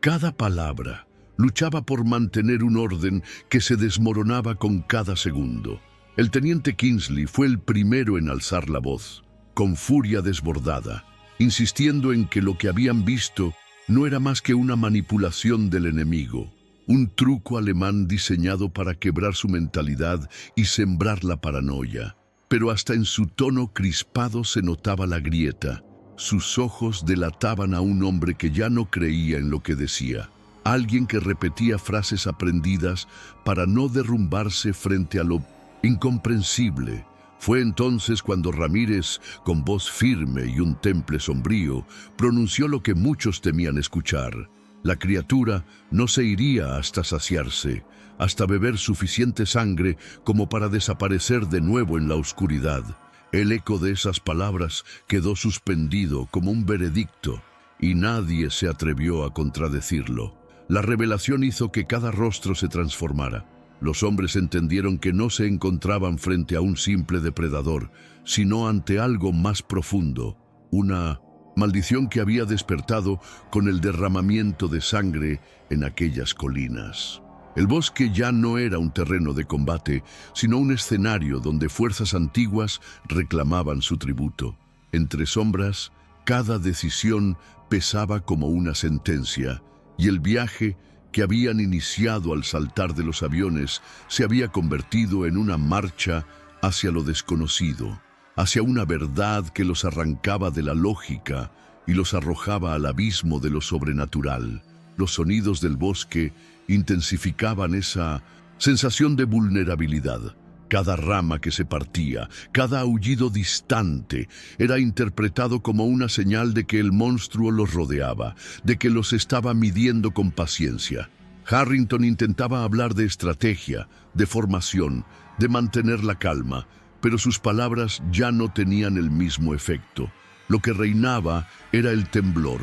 cada palabra, luchaba por mantener un orden que se desmoronaba con cada segundo. El teniente Kingsley fue el primero en alzar la voz, con furia desbordada, insistiendo en que lo que habían visto no era más que una manipulación del enemigo, un truco alemán diseñado para quebrar su mentalidad y sembrar la paranoia. Pero hasta en su tono crispado se notaba la grieta. Sus ojos delataban a un hombre que ya no creía en lo que decía, alguien que repetía frases aprendidas para no derrumbarse frente a lo incomprensible. Fue entonces cuando Ramírez, con voz firme y un temple sombrío, pronunció lo que muchos temían escuchar. La criatura no se iría hasta saciarse, hasta beber suficiente sangre como para desaparecer de nuevo en la oscuridad. El eco de esas palabras quedó suspendido como un veredicto, y nadie se atrevió a contradecirlo. La revelación hizo que cada rostro se transformara. Los hombres entendieron que no se encontraban frente a un simple depredador, sino ante algo más profundo, una maldición que había despertado con el derramamiento de sangre en aquellas colinas. El bosque ya no era un terreno de combate, sino un escenario donde fuerzas antiguas reclamaban su tributo. Entre sombras, cada decisión pesaba como una sentencia, y el viaje que habían iniciado al saltar de los aviones se había convertido en una marcha hacia lo desconocido, hacia una verdad que los arrancaba de la lógica y los arrojaba al abismo de lo sobrenatural. Los sonidos del bosque intensificaban esa sensación de vulnerabilidad. Cada rama que se partía, cada aullido distante, era interpretado como una señal de que el monstruo los rodeaba, de que los estaba midiendo con paciencia. Harrington intentaba hablar de estrategia, de formación, de mantener la calma, pero sus palabras ya no tenían el mismo efecto. Lo que reinaba era el temblor,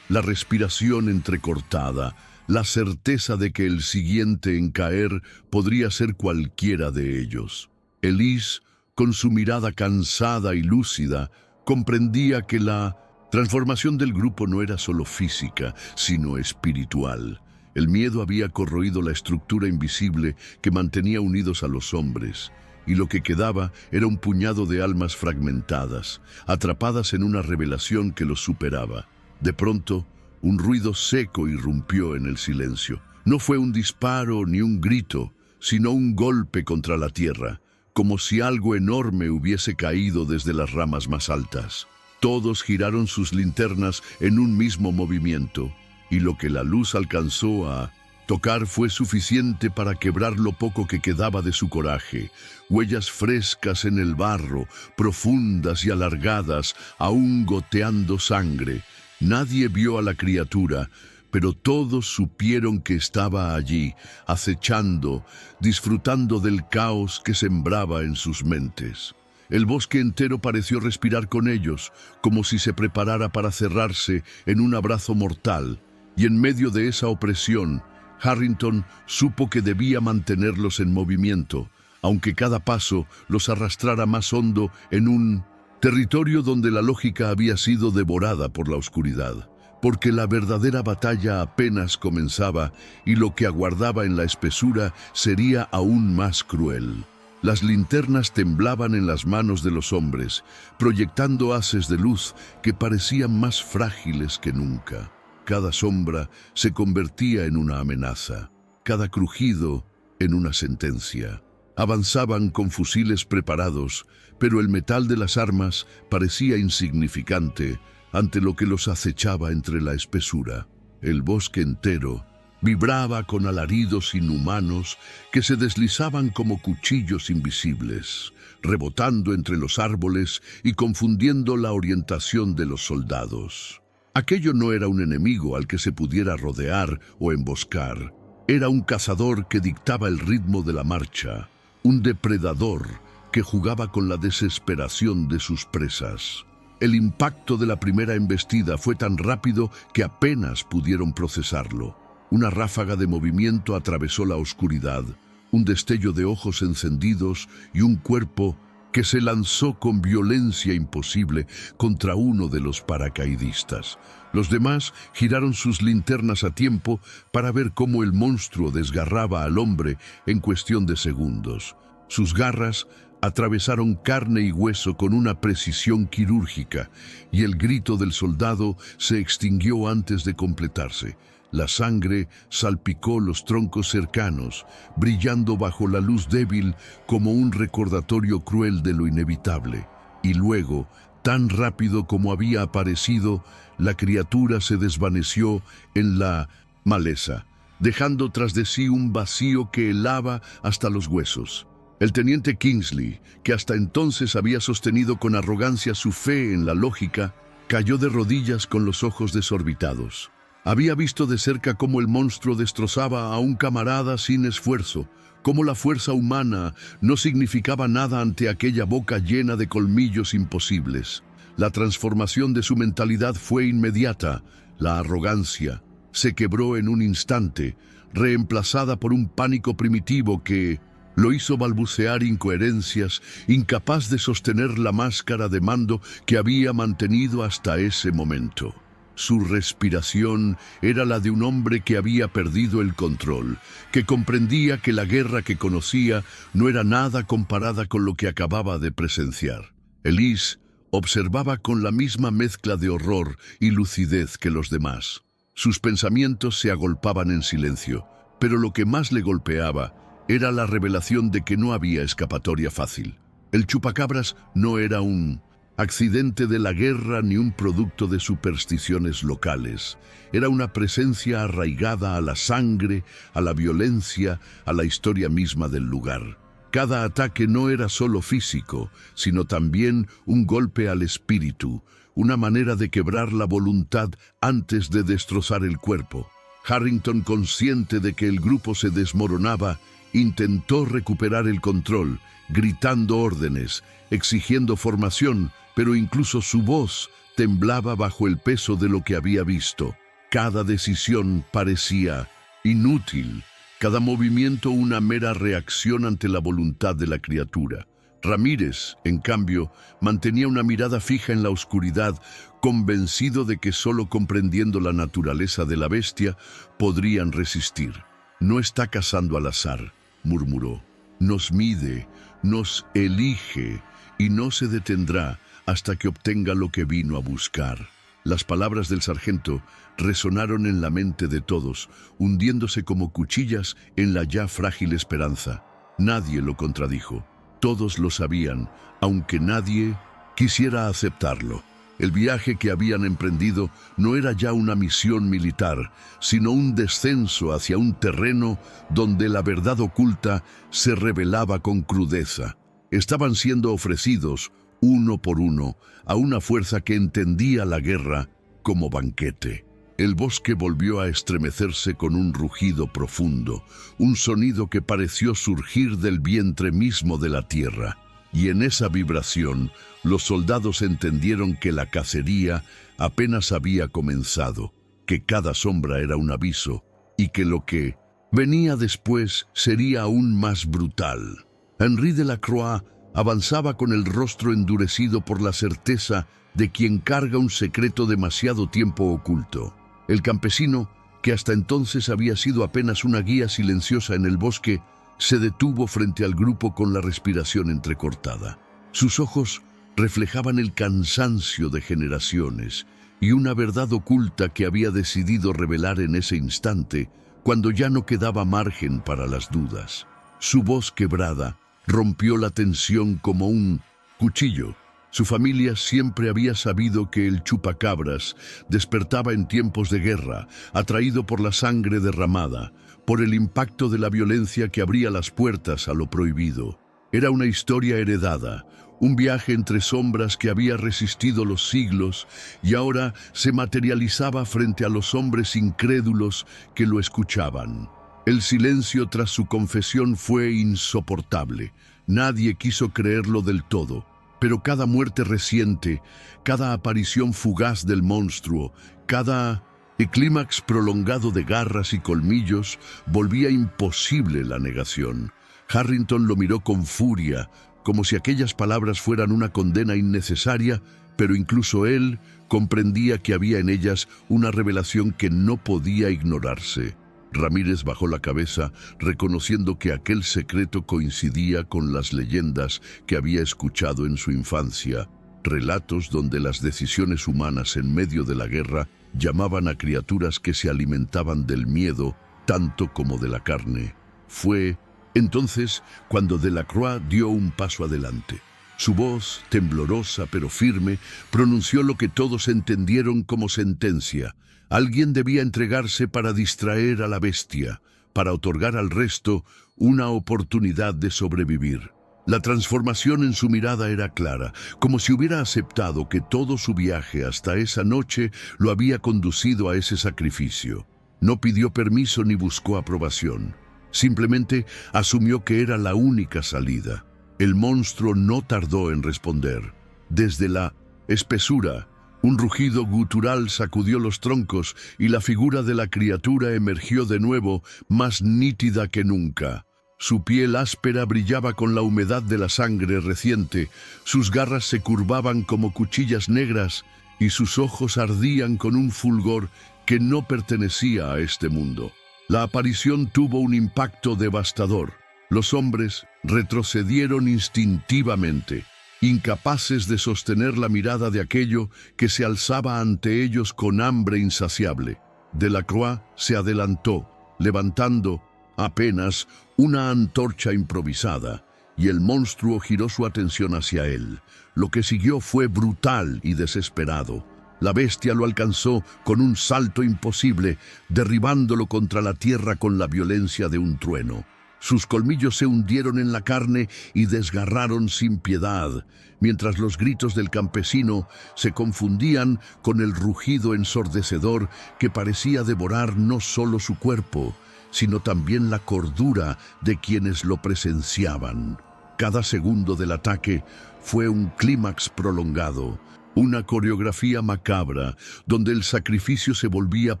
la respiración entrecortada, la certeza de que el siguiente en caer podría ser cualquiera de ellos. Elise, con su mirada cansada y lúcida, comprendía que la transformación del grupo no era solo física, sino espiritual. El miedo había corroído la estructura invisible que mantenía unidos a los hombres, y lo que quedaba era un puñado de almas fragmentadas, atrapadas en una revelación que los superaba. De pronto, un ruido seco irrumpió en el silencio. No fue un disparo ni un grito, sino un golpe contra la tierra, como si algo enorme hubiese caído desde las ramas más altas. Todos giraron sus linternas en un mismo movimiento, y lo que la luz alcanzó a tocar fue suficiente para quebrar lo poco que quedaba de su coraje. Huellas frescas en el barro, profundas y alargadas, aún goteando sangre. Nadie vio a la criatura, pero todos supieron que estaba allí, acechando, disfrutando del caos que sembraba en sus mentes. El bosque entero pareció respirar con ellos, como si se preparara para cerrarse en un abrazo mortal, y en medio de esa opresión, Harrington supo que debía mantenerlos en movimiento, aunque cada paso los arrastrara más hondo en un territorio donde la lógica había sido devorada por la oscuridad, porque la verdadera batalla apenas comenzaba y lo que aguardaba en la espesura sería aún más cruel. Las linternas temblaban en las manos de los hombres, proyectando haces de luz que parecían más frágiles que nunca. Cada sombra se convertía en una amenaza, cada crujido en una sentencia. Avanzaban con fusiles preparados, pero el metal de las armas parecía insignificante ante lo que los acechaba entre la espesura. El bosque entero vibraba con alaridos inhumanos que se deslizaban como cuchillos invisibles, rebotando entre los árboles y confundiendo la orientación de los soldados. Aquello no era un enemigo al que se pudiera rodear o emboscar. Era un cazador que dictaba el ritmo de la marcha, un depredador que jugaba con la desesperación de sus presas. El impacto de la primera embestida fue tan rápido que apenas pudieron procesarlo. Una ráfaga de movimiento atravesó la oscuridad, un destello de ojos encendidos y un cuerpo que se lanzó con violencia imposible contra uno de los paracaidistas. Los demás giraron sus linternas a tiempo para ver cómo el monstruo desgarraba al hombre en cuestión de segundos. Sus garras atravesaron carne y hueso con una precisión quirúrgica, y el grito del soldado se extinguió antes de completarse. La sangre salpicó los troncos cercanos, brillando bajo la luz débil como un recordatorio cruel de lo inevitable. Y luego, tan rápido como había aparecido, la criatura se desvaneció en la maleza, dejando tras de sí un vacío que helaba hasta los huesos. El teniente Kingsley, que hasta entonces había sostenido con arrogancia su fe en la lógica, cayó de rodillas con los ojos desorbitados. Había visto de cerca cómo el monstruo destrozaba a un camarada sin esfuerzo, cómo la fuerza humana no significaba nada ante aquella boca llena de colmillos imposibles. La transformación de su mentalidad fue inmediata. La arrogancia se quebró en un instante, reemplazada por un pánico primitivo que lo hizo balbucear incoherencias, incapaz de sostener la máscara de mando que había mantenido hasta ese momento. Su respiración era la de un hombre que había perdido el control, que comprendía que la guerra que conocía no era nada comparada con lo que acababa de presenciar. Elise observaba con la misma mezcla de horror y lucidez que los demás. Sus pensamientos se agolpaban en silencio, pero lo que más le golpeaba era la revelación de que no había escapatoria fácil. El chupacabras no era un accidente de la guerra ni un producto de supersticiones locales. Era una presencia arraigada a la sangre, a la violencia, a la historia misma del lugar. Cada ataque no era solo físico, sino también un golpe al espíritu, una manera de quebrar la voluntad antes de destrozar el cuerpo. Harrington, consciente de que el grupo se desmoronaba, intentó recuperar el control, gritando órdenes, exigiendo formación, pero incluso su voz temblaba bajo el peso de lo que había visto. Cada decisión parecía inútil, cada movimiento una mera reacción ante la voluntad de la criatura. Ramírez, en cambio, mantenía una mirada fija en la oscuridad, convencido de que solo comprendiendo la naturaleza de la bestia podrían resistir. «No está cazando al azar», murmuró. «Nos mide, nos elige y no se detendrá hasta que obtenga lo que vino a buscar». Las palabras del sargento resonaron en la mente de todos, hundiéndose como cuchillas en la ya frágil esperanza. Nadie lo contradijo. Todos lo sabían, aunque nadie quisiera aceptarlo. El viaje que habían emprendido no era ya una misión militar, sino un descenso hacia un terreno donde la verdad oculta se revelaba con crudeza. Estaban siendo ofrecidos, uno por uno, a una fuerza que entendía la guerra como banquete. El bosque volvió a estremecerse con un rugido profundo, un sonido que pareció surgir del vientre mismo de la tierra. Y en esa vibración, los soldados entendieron que la cacería apenas había comenzado, que cada sombra era un aviso, y que lo que venía después sería aún más brutal. Henri Delacroix avanzaba con el rostro endurecido por la certeza de quien carga un secreto demasiado tiempo oculto. El campesino, que hasta entonces había sido apenas una guía silenciosa en el bosque, se detuvo frente al grupo con la respiración entrecortada. Sus ojos reflejaban el cansancio de generaciones y una verdad oculta que había decidido revelar en ese instante, cuando ya no quedaba margen para las dudas. Su voz quebrada rompió la tensión como un cuchillo. Su familia siempre había sabido que el chupacabras despertaba en tiempos de guerra, atraído por la sangre derramada, por el impacto de la violencia que abría las puertas a lo prohibido. Era una historia heredada, un viaje entre sombras que había resistido los siglos y ahora se materializaba frente a los hombres incrédulos que lo escuchaban. El silencio tras su confesión fue insoportable. Nadie quiso creerlo del todo. Pero cada muerte reciente, cada aparición fugaz del monstruo, cada clímax prolongado de garras y colmillos volvía imposible la negación. Harrington lo miró con furia, como si aquellas palabras fueran una condena innecesaria, pero incluso él comprendía que había en ellas una revelación que no podía ignorarse. Ramírez bajó la cabeza, reconociendo que aquel secreto coincidía con las leyendas que había escuchado en su infancia, relatos donde las decisiones humanas en medio de la guerra llamaban a criaturas que se alimentaban del miedo tanto como de la carne. Fue entonces cuando Delacroix dio un paso adelante. Su voz, temblorosa pero firme, pronunció lo que todos entendieron como sentencia. Alguien debía entregarse para distraer a la bestia, para otorgar al resto una oportunidad de sobrevivir. La transformación en su mirada era clara, como si hubiera aceptado que todo su viaje hasta esa noche lo había conducido a ese sacrificio. No pidió permiso ni buscó aprobación. Simplemente asumió que era la única salida. El monstruo no tardó en responder. Desde la espesura, Un rugido gutural sacudió los troncos y la figura de la criatura emergió de nuevo, más nítida que nunca. Su piel áspera brillaba con la humedad de la sangre reciente, sus garras se curvaban como cuchillas negras y sus ojos ardían con un fulgor que no pertenecía a este mundo. La aparición tuvo un impacto devastador. Los hombres retrocedieron instintivamente, incapaces de sostener la mirada de aquello que se alzaba ante ellos con hambre insaciable. Delacroix se adelantó, levantando apenas una antorcha improvisada, y el monstruo giró su atención hacia él. Lo que siguió fue brutal y desesperado. La bestia lo alcanzó con un salto imposible, derribándolo contra la tierra con la violencia de un trueno. Sus colmillos se hundieron en la carne y desgarraron sin piedad, mientras los gritos del campesino se confundían con el rugido ensordecedor que parecía devorar no solo su cuerpo, sino también la cordura de quienes lo presenciaban. Cada segundo del ataque fue un clímax prolongado, una coreografía macabra donde el sacrificio se volvía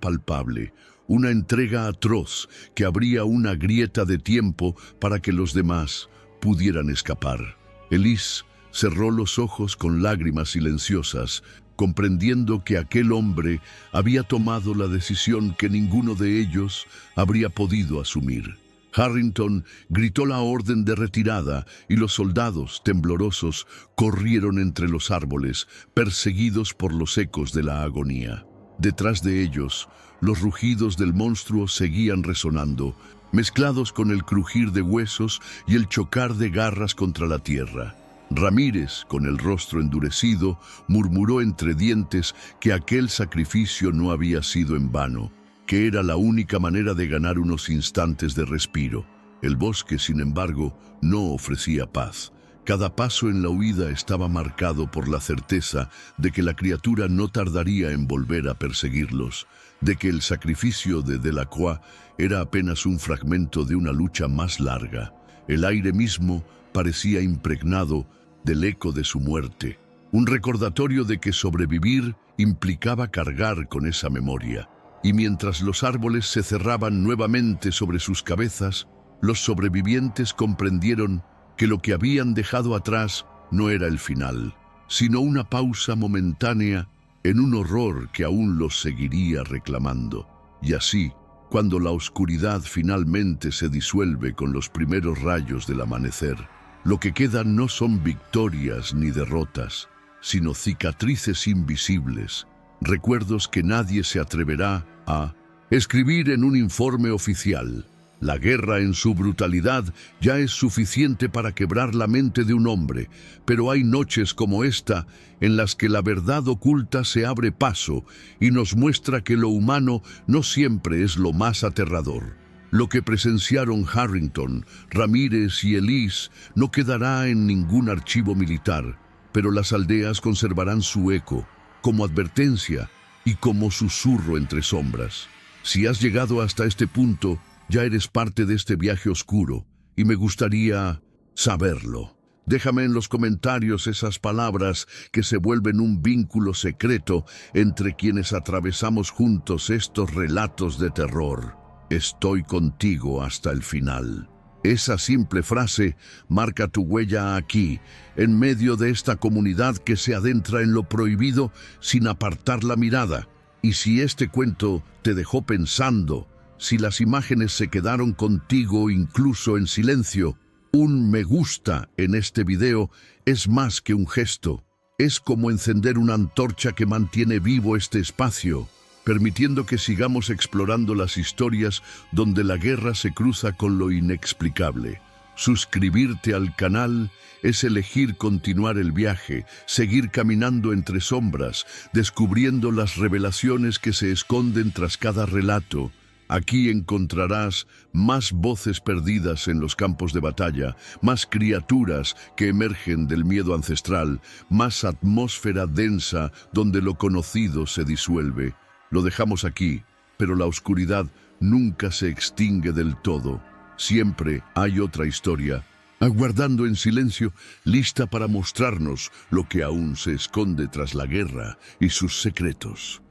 palpable, una entrega atroz que abría una grieta de tiempo para que los demás pudieran escapar. Elise cerró los ojos con lágrimas silenciosas, comprendiendo que aquel hombre había tomado la decisión que ninguno de ellos habría podido asumir. Harrington gritó la orden de retirada y los soldados, temblorosos, corrieron entre los árboles, perseguidos por los ecos de la agonía. Detrás de ellos, los rugidos del monstruo seguían resonando, mezclados con el crujir de huesos y el chocar de garras contra la tierra. Ramírez, con el rostro endurecido, murmuró entre dientes que aquel sacrificio no había sido en vano, que era la única manera de ganar unos instantes de respiro. El bosque, sin embargo, no ofrecía paz. Cada paso en la huida estaba marcado por la certeza de que la criatura no tardaría en volver a perseguirlos, de que el sacrificio de Delacroix era apenas un fragmento de una lucha más larga. El aire mismo parecía impregnado del eco de su muerte, un recordatorio de que sobrevivir implicaba cargar con esa memoria. Y mientras los árboles se cerraban nuevamente sobre sus cabezas, los sobrevivientes comprendieron que lo que habían dejado atrás no era el final, sino una pausa momentánea en un horror que aún los seguiría reclamando. Y así, cuando la oscuridad finalmente se disuelve con los primeros rayos del amanecer, lo que queda no son victorias ni derrotas, sino cicatrices invisibles, recuerdos que nadie se atreverá a escribir en un informe oficial. La guerra en su brutalidad ya es suficiente para quebrar la mente de un hombre, pero hay noches como esta en las que la verdad oculta se abre paso y nos muestra que lo humano no siempre es lo más aterrador. Lo que presenciaron Harrington, Ramírez y Elise no quedará en ningún archivo militar, pero las aldeas conservarán su eco, como advertencia y como susurro entre sombras. Si has llegado hasta este punto, ya eres parte de este viaje oscuro, y me gustaría saberlo. Déjame en los comentarios esas palabras que se vuelven un vínculo secreto entre quienes atravesamos juntos estos relatos de terror. Estoy contigo hasta el final. Esa simple frase marca tu huella aquí, en medio de esta comunidad que se adentra en lo prohibido sin apartar la mirada. Y si este cuento te dejó pensando, si las imágenes se quedaron contigo incluso en silencio, un me gusta en este video es más que un gesto. Es como encender una antorcha que mantiene vivo este espacio, permitiendo que sigamos explorando las historias donde la guerra se cruza con lo inexplicable. Suscribirte al canal es elegir continuar el viaje, seguir caminando entre sombras, descubriendo las revelaciones que se esconden tras cada relato. Aquí encontrarás más voces perdidas en los campos de batalla, más criaturas que emergen del miedo ancestral, más atmósfera densa donde lo conocido se disuelve. Lo dejamos aquí, pero la oscuridad nunca se extingue del todo. Siempre hay otra historia aguardando en silencio, lista para mostrarnos lo que aún se esconde tras la guerra y sus secretos.